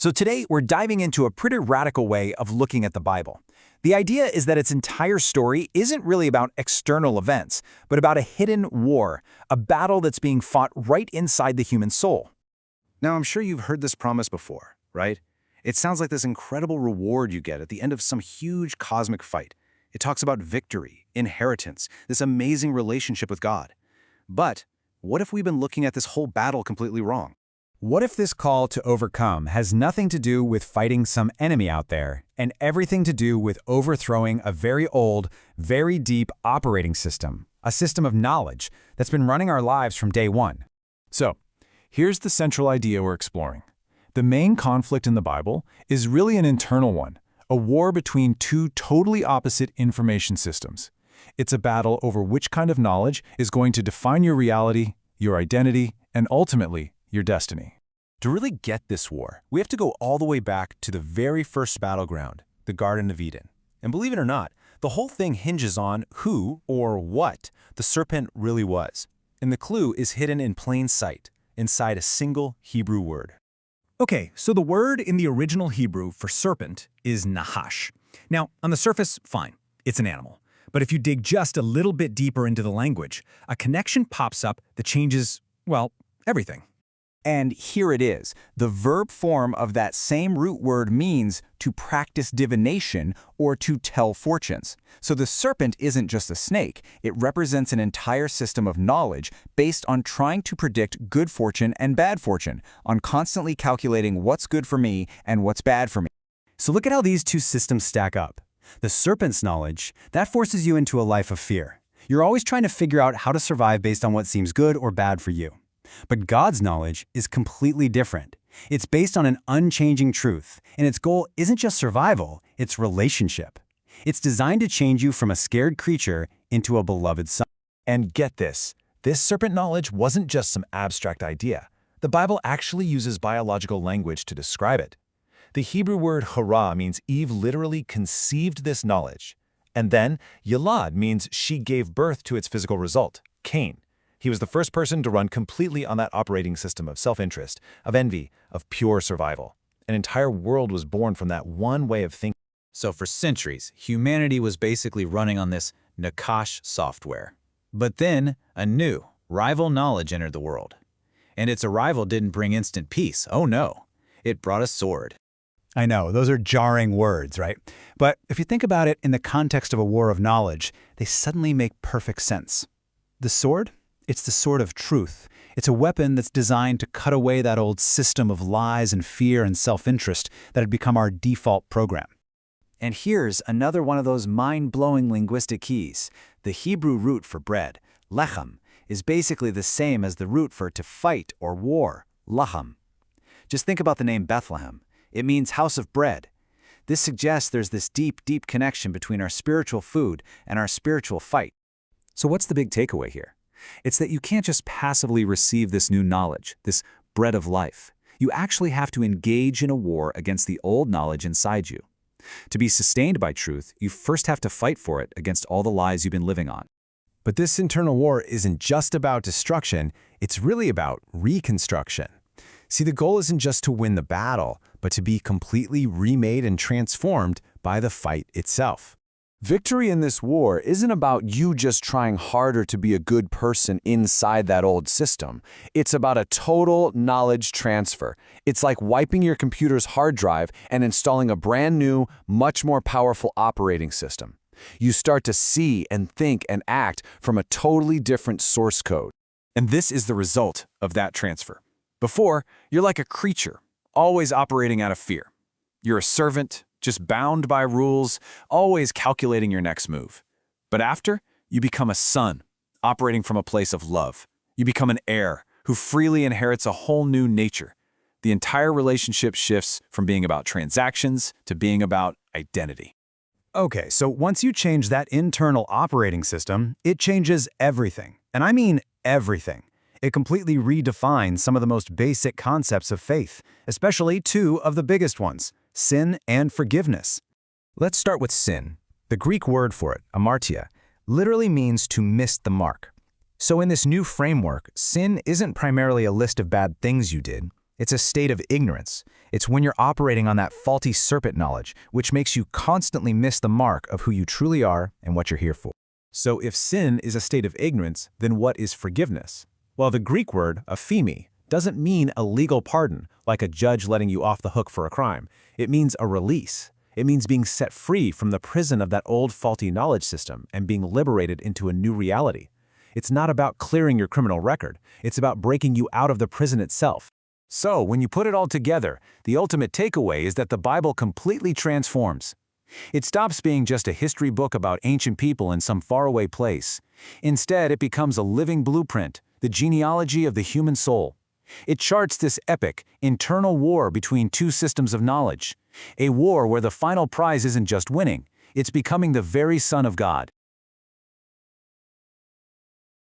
So today, we're diving into a pretty radical way of looking at the Bible. The idea is that its entire story isn't really about external events, but about a hidden war, a battle that's being fought right inside the human soul. Now, I'm sure you've heard this promise before, right? It sounds like this incredible reward you get at the end of some huge cosmic fight. It talks about victory, inheritance, this amazing relationship with God. But what if we've been looking at this whole battle completely wrong? What if this call to overcome has nothing to do with fighting some enemy out there, and everything to do with overthrowing a very old, very deep operating system, a system of knowledge that's been running our lives from day one? So, here's the central idea we're exploring. The main conflict in the Bible is really an internal one, a war between two totally opposite information systems. It's a battle over which kind of knowledge is going to define your reality, your identity, and ultimately, your destiny. To really get this war, we have to go all the way back to the very first battleground, the Garden of Eden. And believe it or not, the whole thing hinges on who or what the serpent really was. And the clue is hidden in plain sight, inside a single Hebrew word. Okay, so the word in the original Hebrew for serpent is nahash. Now, on the surface, fine, it's an animal. But if you dig just a little bit deeper into the language, a connection pops up that changes, well, everything. And here it is. The verb form of that same root word means to practice divination or to tell fortunes. So the serpent isn't just a snake. It represents an entire system of knowledge based on trying to predict good fortune and bad fortune, on constantly calculating what's good for me and what's bad for me. So look at how these two systems stack up. The serpent's knowledge, that forces you into a life of fear. You're always trying to figure out how to survive based on what seems good or bad for you. But God's knowledge is completely different. It's based on an unchanging truth, and its goal isn't just survival, it's relationship. It's designed to change you from a scared creature into a beloved son. And get this serpent knowledge wasn't just some abstract idea. The Bible actually uses biological language to describe it. The Hebrew word hara means Eve literally conceived this knowledge. And then Yalad means she gave birth to its physical result, Cain. He was the first person to run completely on that operating system of self-interest, of envy, of pure survival. An entire world was born from that one way of thinking. So for centuries, humanity was basically running on this Nakash software. But then, a new, rival knowledge entered the world. And its arrival didn't bring instant peace. Oh no, it brought a sword. I know, those are jarring words, right? But if you think about it in the context of a war of knowledge, they suddenly make perfect sense. The sword? It's the sword of truth. It's a weapon that's designed to cut away that old system of lies and fear and self-interest that had become our default program. And here's another one of those mind-blowing linguistic keys. The Hebrew root for bread, lechem, is basically the same as the root for to fight or war, lacham. Just think about the name Bethlehem. It means house of bread. This suggests there's this deep, deep connection between our spiritual food and our spiritual fight. So what's the big takeaway here? It's that you can't just passively receive this new knowledge, this bread of life. You actually have to engage in a war against the old knowledge inside you. To be sustained by truth, you first have to fight for it against all the lies you've been living on. But this internal war isn't just about destruction, it's really about reconstruction. See, the goal isn't just to win the battle, but to be completely remade and transformed by the fight itself. Victory in this war isn't about you just trying harder to be a good person inside that old system. It's about a total knowledge transfer. It's like wiping your computer's hard drive and installing a brand new, much more powerful operating system. You start to see and think and act from a totally different source code. And this is the result of that transfer. Before, you're like a creature, always operating out of fear. You're a servant, just bound by rules, always calculating your next move. But after, you become a son, operating from a place of love. You become an heir who freely inherits a whole new nature. The entire relationship shifts from being about transactions to being about identity. Okay, so once you change that internal operating system, it changes everything. And I mean everything. It completely redefines some of the most basic concepts of faith, especially two of the biggest ones, sin and forgiveness. Let's start with sin. The Greek word for it, Hamartia, literally means to miss the mark. So in this new framework, sin isn't primarily a list of bad things you did. It's a state of ignorance. It's when you're operating on that faulty serpent knowledge, which makes you constantly miss the mark of who you truly are and what you're here for. So if sin is a state of ignorance, then what is forgiveness? Well, the Greek word, ἀφίημι, doesn't mean a legal pardon, like a judge letting you off the hook for a crime. It means a release. It means being set free from the prison of that old faulty knowledge system and being liberated into a new reality. It's not about clearing your criminal record. It's about breaking you out of the prison itself. So, when you put it all together, the ultimate takeaway is that the Bible completely transforms. It stops being just a history book about ancient people in some faraway place. Instead, it becomes a living blueprint, the genealogy of the human soul. It charts this epic, internal war between two systems of knowledge. A war where the final prize isn't just winning, it's becoming the very Son of God.